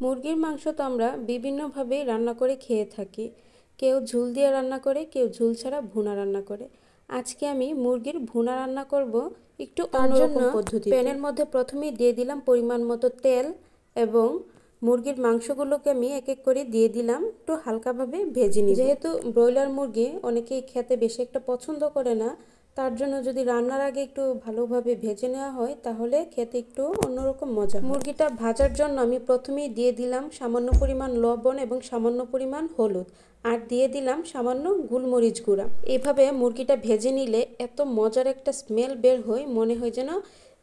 মুরগির মাংস তো আমরা বিভিন্নভাবে রান্না করে খেয়ে থাকি। কেউ ঝোল দিয়ে রান্না করে, কেউ ঝোল ছাড়া ভুনা রান্না করে। আজকে আমি মুরগির ভুনা রান্না করব একটু অন্যরকম পদ্ধতিতে। প্যানের মধ্যে প্রথমেই দিয়ে দিলাম পরিমাণ মতো তেল এবং মুরগির মাংসগুলোকে আমি এক এক করে দিয়ে দিলাম, একটু হালকাভাবে ভেজে নিব। যেহেতু ব্রয়লার মুরগি অনেকেই খেতে বেশি একটা পছন্দ করে না, তার জন্য যদি রান্নার আগে একটু ভালোভাবে ভেজে নেওয়া হয় তাহলে খেতে একটু অন্যরকম মজা। মুরগিটা ভাজার জন্য আমি প্রথমেই দিয়ে দিলাম সামান্য পরিমাণ লবণ এবং সামান্য পরিমাণ হলুদ, আর দিয়ে দিলাম সামান্য গোলমরিচ গুঁড়া। এভাবে মুরগিটা ভেজে নিলে এত মজার একটা স্মেল বের হয়, মনে হয় যেন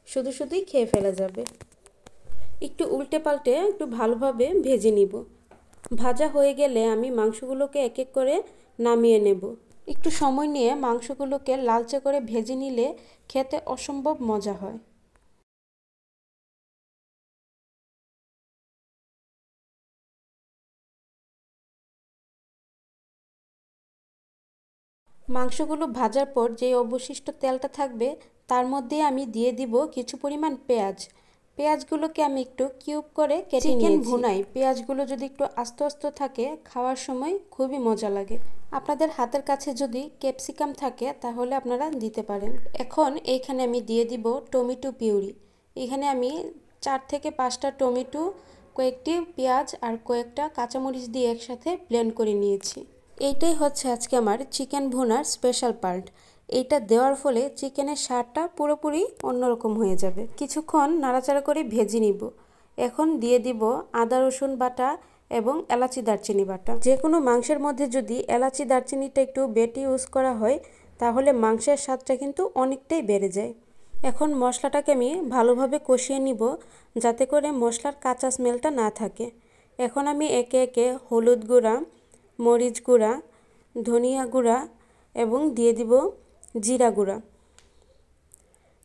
শুধু শুধুই খেয়ে ফেলা যাবে। একটু উল্টে পাল্টে একটু ভালোভাবে ভেজে নিব। ভাজা হয়ে গেলে আমি মাংসগুলোকে এক এক করে নামিয়ে নেব। একটু সময় নিয়ে মাংসগুলোকে লালচে করে ভেজে নিলে খেতে অসম্ভব মজা হয়। মাংসগুলো ভাজার পর যে অবশিষ্ট তেলটা থাকবে তার মধ্যে আমি দিয়ে দিব কিছু পরিমাণ পেঁয়াজ। পেঁয়াজগুলোকে আমি একটু কিউব করে কেটে নিয়েছি। চিকেন ভুনায় পেঁয়াজগুলো যদি একটু আস্ত আস্ত থাকে, খাওয়ার সময় খুবই মজা লাগে। আপনাদের হাতের কাছে যদি ক্যাপসিকাম থাকে তাহলে আপনারা দিতে পারেন। এখন এইখানে আমি দিয়ে দিব টমেটো পিউরি। এখানে আমি 4 থেকে 5টা টমেটো, কয়েকটি পেঁয়াজ আর কয়েকটা কাঁচামরিচ দিয়ে একসাথে ব্লেন্ড করে নিয়েছি। এইটাই হচ্ছে আজকে আমার চিকেন ভুনার স্পেশাল পার্ট। এইটা দেওয়ার ফলে চিকেনের স্বাদটা পুরোপুরি অন্যরকম হয়ে যাবে। কিছুক্ষণ নাড়াচাড়া করে ভেজে নিব। এখন দিয়ে দিব আদা রসুন বাটা এবং এলাচি দারচিনি বাটা। যে কোনো মাংসের মধ্যে যদি এলাচি দারচিনিটা একটু বেটে ইউজ করা হয় তাহলে মাংসের স্বাদটা কিন্তু অনেকটাই বেড়ে যায়। এখন মশলাটাকে আমি ভালোভাবে কষিয়ে নিব যাতে করে মশলার কাঁচা স্মেলটা না থাকে। এখন আমি একে একে হলুদ গুঁড়া, মরিচ গুঁড়া, ধনিয়া গুঁড়া এবং দিয়ে দিব জিরা গুঁড়া,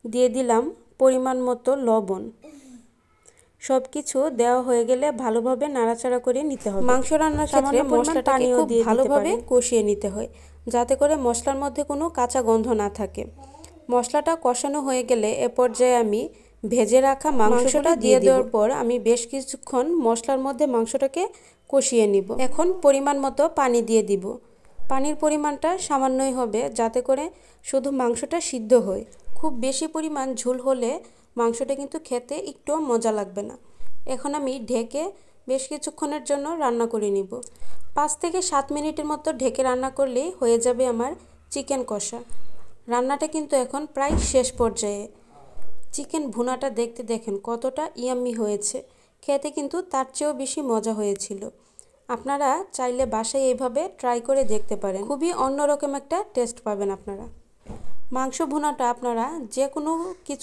দিয়ে দিলাম পরিমাণ মতো লবণ। সব কিছু দেওয়া হয়ে গেলে ভালোভাবে নাড়াচাড়া করে নিতে হবে। মাংস রান্নার ক্ষেত্রে মশলাটাকে খুব ভালোভাবে কষিয়ে নিতে হয় যাতে করে মশলার মধ্যে কোনো কাঁচা গন্ধ না থাকে। মশলাটা কষানো হয়ে গেলে এ পর্যায়ে আমি ভেজে রাখা মাংসটা দিয়ে দেওয়ার পর আমি বেশ কিছুক্ষণ মশলার মধ্যে মাংসটাকে কষিয়ে নিব। এখন পরিমাণ মতো পানি দিয়ে দিব। পানির পরিমাণটা সামান্যই হবে যাতে করে শুধু মাংসটা সিদ্ধ হয়। খুব বেশি পরিমাণ ঝোল হলে মাংসটা কিন্তু খেতে একটু মজা লাগবে না। এখন আমি ঢেকে বেশ কিছুক্ষণের জন্য রান্না করে নিব। 5 থেকে 7 মিনিটের মতো ঢেকে রান্না করলেই হয়ে যাবে আমার চিকেন কষা। রান্নাটা কিন্তু এখন প্রায় শেষ পর্যায়ে। চিকেন ভুনাটা দেখতে দেখেন কতটা ইয়াম্মি হয়েছে, খেতে কিন্তু তার চেয়েও বেশি মজা হয়েছিল। আপনারা চাইলে বাসায় এইভাবে ট্রাই করে দেখতে পারেন, খুবই অন্যরকম একটা টেস্ট পাবেন আপনারা। মাংস ভুনাটা আপনারা যে কোনো কিছু